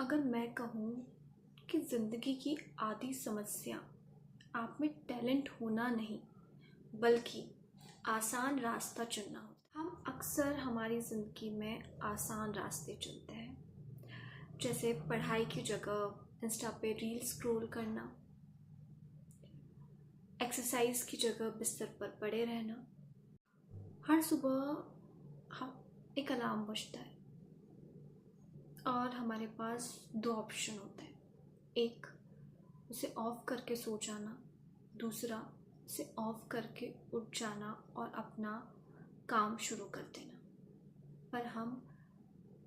अगर मैं कहूँ कि ज़िंदगी की आधी समस्या आप में टैलेंट होना नहीं बल्कि आसान रास्ता चुनना होता है। हम अक्सर हमारी ज़िंदगी में आसान रास्ते चुनते हैं, जैसे पढ़ाई की जगह इंस्टा पे रील स्क्रॉल करना, एक्सरसाइज की जगह बिस्तर पर पड़े रहना। हर सुबह हम एक अलार्म बजता है और हमारे पास दो ऑप्शन होते हैं। एक, उसे ऑफ करके सो जाना, दूसरा उसे ऑफ करके उठ जाना और अपना काम शुरू कर देना। पर हम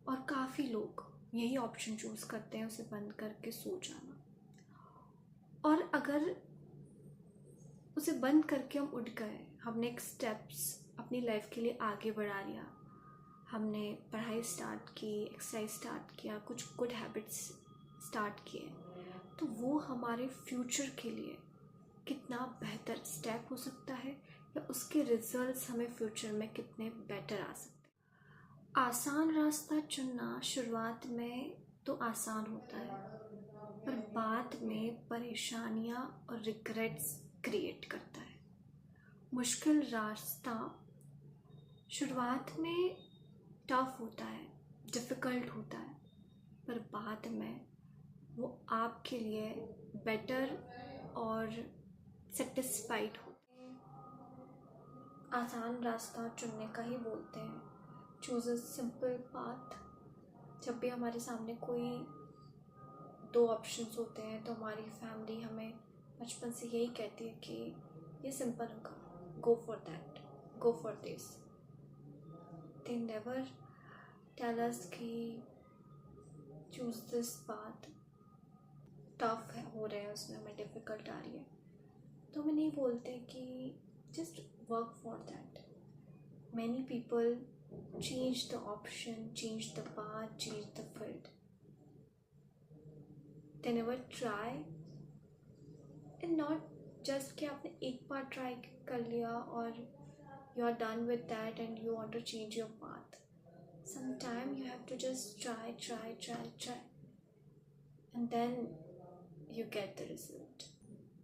और काफ़ी लोग यही ऑप्शन चूज़ करते हैं, उसे बंद करके सो जाना। और अगर उसे बंद करके हम उठ गए, हमने एक स्टेप्स अपनी लाइफ के लिए आगे बढ़ा लिया, हमने पढ़ाई स्टार्ट की, एक्सरसाइज स्टार्ट किया, कुछ गुड हैबिट्स स्टार्ट किए, तो वो हमारे फ्यूचर के लिए कितना बेहतर स्टेप हो सकता है या उसके रिजल्ट्स हमें फ्यूचर में कितने बेटर आ सकते हैं। आसान रास्ता चुनना शुरुआत में तो आसान होता है, पर बाद में परेशानियां और रिग्रेट्स क्रिएट करता है। मुश्किल रास्ता शुरुआत में टफ होता है, डिफ़िकल्ट होता है, पर बाद में वो आपके लिए बेटर और सेटिस्फाइड होते हैं। आसान रास्ता चुनने का ही बोलते हैं, चूज़ अ सिंपल पाथ। जब भी हमारे सामने कोई दो ऑप्शंस होते हैं तो हमारी फैमिली हमें बचपन से यही कहती है कि ये सिंपल होगा, go for that, go for this. They never tell us कि चूज़ दिस पाथ, टफ है हो रहे हैं, उसमें हमें डिफ़िकल्ट आ रही है, तो हमें नहीं बोलते कि just work for that. Many people change the option, change the path, change the field. They never try, and not just कि आपने एक बार ट्राई कर लिया और you are done with that and you want to change your path. Sometime you have to just try and then you get the result.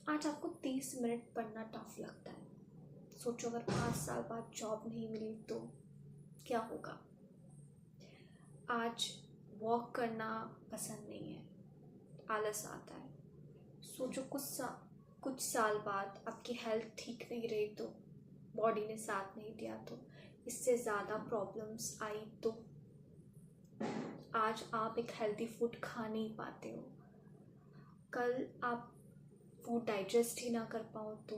आज आपको 30 minute पढ़ना टफ लगता है, सोचो अगर 5 साल बाद जॉब नहीं मिली तो क्या होगा। आज वॉक करना पसंद नहीं है, आलस आता है, सोचो कुछ साल बाद आपकी हेल्थ ठीक नहीं रही तो, बॉडी ने साथ नहीं दिया तो, इससे ज़्यादा प्रॉब्लम्स आई तो, आज आप एक हेल्दी फूड खा नहीं पाते हो, कल आप फूड डाइजेस्ट ही ना कर पाओ तो।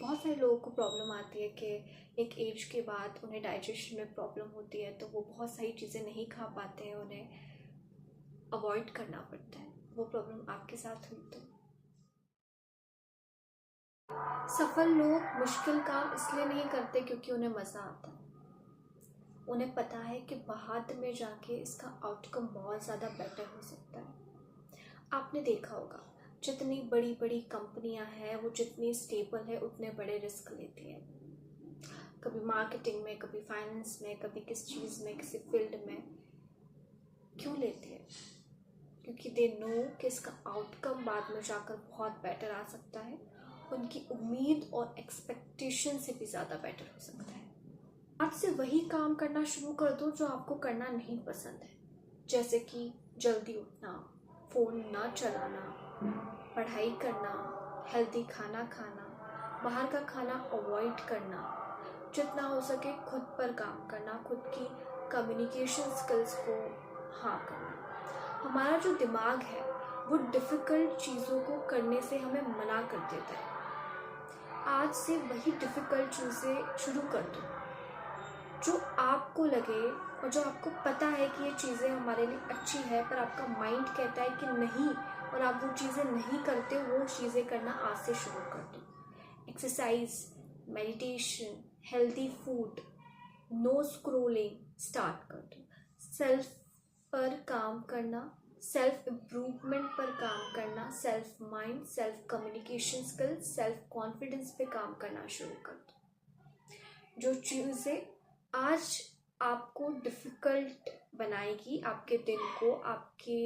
बहुत सारे लोगों को प्रॉब्लम आती है कि एक एज के बाद उन्हें डाइजेशन में प्रॉब्लम होती है, तो वो बहुत सारी चीज़ें नहीं खा पाते हैं, उन्हें अवॉइड करना पड़ता है। वो प्रॉब्लम आपके साथ हुई तो। सफल लोग मुश्किल काम इसलिए नहीं करते क्योंकि उन्हें मज़ा आता है, उन्हें पता है कि बाद में जाके इसका आउटकम बहुत ज़्यादा बेटर हो सकता है। आपने देखा होगा जितनी बड़ी बड़ी कंपनियां हैं वो जितनी स्टेबल है उतने बड़े रिस्क लेती हैं, कभी मार्केटिंग में, कभी फाइनेंस में, कभी किस चीज़ में, किसी फील्ड में। क्यों लेते हैं? क्योंकि दे नो कि इसका आउटकम बाद में जाकर बहुत बेटर आ सकता है, उनकी उम्मीद और एक्सपेक्टेशन से भी ज़्यादा बेटर हो सकता है। आज से वही काम करना शुरू कर दो जो आपको करना नहीं पसंद है, जैसे कि जल्दी उठना, फ़ोन ना चलाना, पढ़ाई करना, हेल्दी खाना खाना, बाहर का खाना अवॉइड करना, जितना हो सके खुद पर काम करना, खुद की कम्युनिकेशन स्किल्स को हाँ करना। हमारा जो दिमाग है वो डिफ़िकल्ट चीज़ों को करने से हमें मना कर देता है। आज से वही डिफ़िकल्ट चीज़ें शुरू कर दो जो आपको लगे और जो आपको पता है कि ये चीज़ें हमारे लिए अच्छी है, पर आपका माइंड कहता है कि नहीं, और आप वो चीज़ें नहीं करते, वो चीज़ें करना आज से शुरू कर दो। Exercise, meditation, healthy food, no scrolling start कर दो। सेल्फ पर काम करना, सेल्फ इम्प्रूवमेंट पर काम करना, self mind, self communication skills, self confidence पे काम करना शुरू कर दो। जो चीज़ें आज आपको डिफ़िकल्ट बनाएगी, आपके दिन को, आपके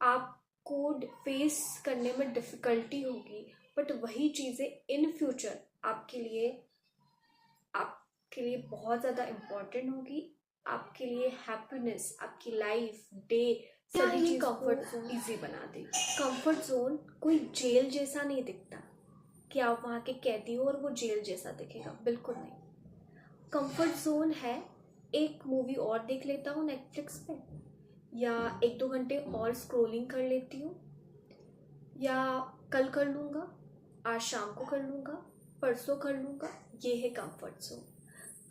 आपको फेस करने में डिफ़िकल्टी होगी, बट वही चीज़ें इन फ्यूचर आपके लिए बहुत ज़्यादा इम्पोर्टेंट होगी। आपके लिए हैप्पीनेस, आपकी लाइफ, डे, सभी चीज़ कंफर्ट जोन ईजी बना देगी। कंफर्ट जोन कोई जेल जैसा नहीं दिखता कि आप वहाँ के कैदी हो और वो जेल जैसा दिखेगा, बिल्कुल नहीं। कंफर्ट जोन है एक मूवी और देख लेता हूँ नेटफ्लिक्स पे, या 1-2 घंटे और स्क्रॉलिंग कर लेती हूँ, या कल कर लूँगा, आज शाम को कर लूँगा, परसों कर लूँगा। ये है कंफर्ट जोन।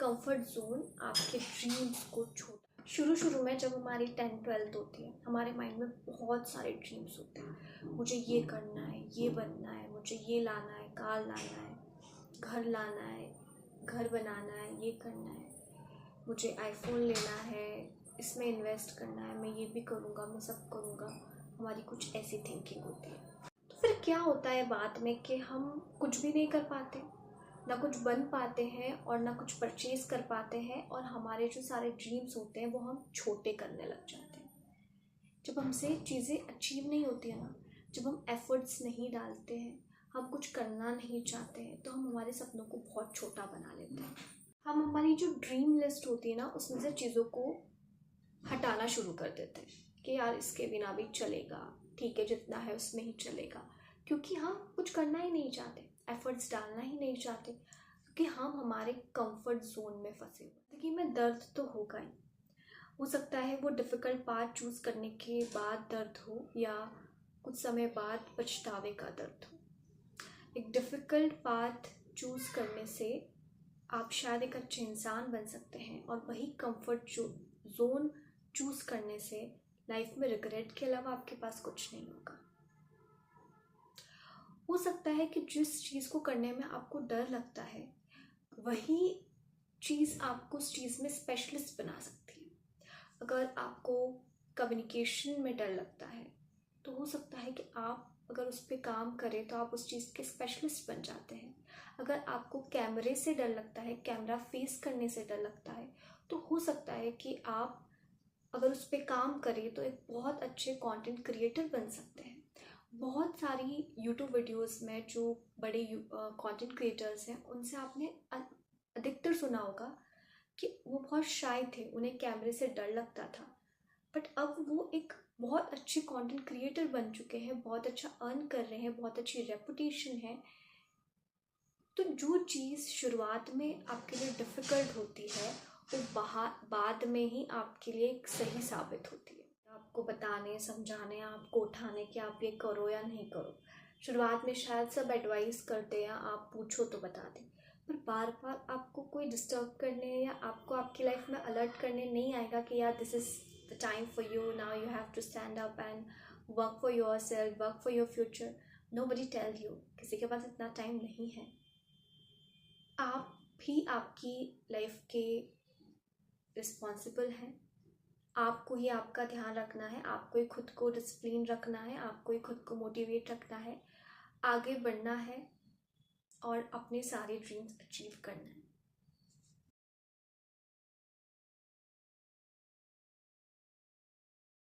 कंफर्ट जोन आपके ड्रीम्स को छोटा, शुरू में जब हमारी 10th-12th होती है, हमारे माइंड में बहुत सारे ड्रीम्स होते हैं। मुझे ये करना है, ये बनना है, मुझे ये लाना है, कार लाना है, घर लाना है, घर बनाना है, ये करना है, मुझे आईफोन लेना है, इसमें इन्वेस्ट करना है, मैं ये भी करूँगा, मैं सब करूँगा। हमारी कुछ ऐसी थिंकिंग होती है। तो फिर क्या होता है बाद में कि हम कुछ भी नहीं कर पाते, ना कुछ बन पाते हैं और ना कुछ परचेज़ कर पाते हैं, और हमारे जो सारे ड्रीम्स होते हैं वो हम छोटे करने लग जाते हैं। जब हमसे चीज़ें अचीव नहीं होती है ना, जब हम एफ़र्ट्स नहीं डालते हैं, हम कुछ करना नहीं चाहते हैं, तो हम हमारे सपनों को बहुत छोटा बना लेते हैं। हम हमारी जो ड्रीम लिस्ट होती है ना, उसमें से चीज़ों को हटाना शुरू कर देते हैं कि यार इसके बिना भी चलेगा, ठीक है जितना है उसमें ही चलेगा, क्योंकि हम कुछ करना ही नहीं चाहते, एफर्ट्स डालना ही नहीं चाहते, क्योंकि हम हमारे कंफर्ट जोन में फंसे हुए। जिंदगी में दर्द तो होगा ही, हो सकता है वो डिफ़िकल्ट पाथ चूज़ करने के बाद दर्द हो, या कुछ समय बाद पछतावे का दर्द हो। एक डिफ़िकल्ट पाथ चूज़ करने से आप शायद एक अच्छे इंसान बन सकते हैं, और वही कंफर्ट जोन चूज़ करने से लाइफ में रिग्रेट के अलावा आपके पास कुछ नहीं होगा। हो सकता है कि जिस चीज़ को करने में आपको डर लगता है, वही चीज़ आपको उस चीज़ में स्पेशलिस्ट बना सकती है। अगर आपको कम्युनिकेशन में डर लगता है, तो हो सकता है कि आप अगर उस पर काम करें तो आप उस चीज़ के स्पेशलिस्ट बन जाते हैं। अगर आपको कैमरे से डर लगता है, कैमरा फेस करने से डर लगता है, तो हो सकता है कि आप अगर उस पर काम करें तो एक बहुत अच्छे कंटेंट क्रिएटर बन सकते हैं। बहुत सारी यूट्यूब वीडियोस में जो बड़े कंटेंट क्रिएटर्स हैं, उनसे आपने अधिकतर सुना होगा कि वो बहुत शाय थे, उन्हें कैमरे से डर लगता था, बट अब वो एक बहुत अच्छे कंटेंट क्रिएटर बन चुके हैं, बहुत अच्छा अर्न कर रहे हैं, बहुत अच्छी रेपुटेशन है। तो जो चीज़ शुरुआत में आपके लिए डिफ़िकल्ट होती है, वो बाद में ही आपके लिए एक सही साबित होती है। आपको बताने, समझाने, आपको उठाने कि आप ये करो या नहीं करो। शुरुआत में शायद सब एडवाइस करते हैं, आप पूछो तो बता दें, पर बार बार आपको कोई डिस्टर्ब करने या आपको आपकी लाइफ में अलर्ट करने नहीं आएगा कि यार this is the time for you, now you have to stand up and work for yourself, work for your future. Nobody tell you, किसी के पास इतना टाइम नहीं है। आप भी आपकी लाइफ के रिस्पॉन्सिबल हैं। आपको ही आपका ध्यान रखना है, आपको ही खुद को डिसिप्लिन रखना है, आपको ही खुद को मोटिवेट रखना है, आगे बढ़ना है और अपने सारे ड्रीम्स अचीव करना है।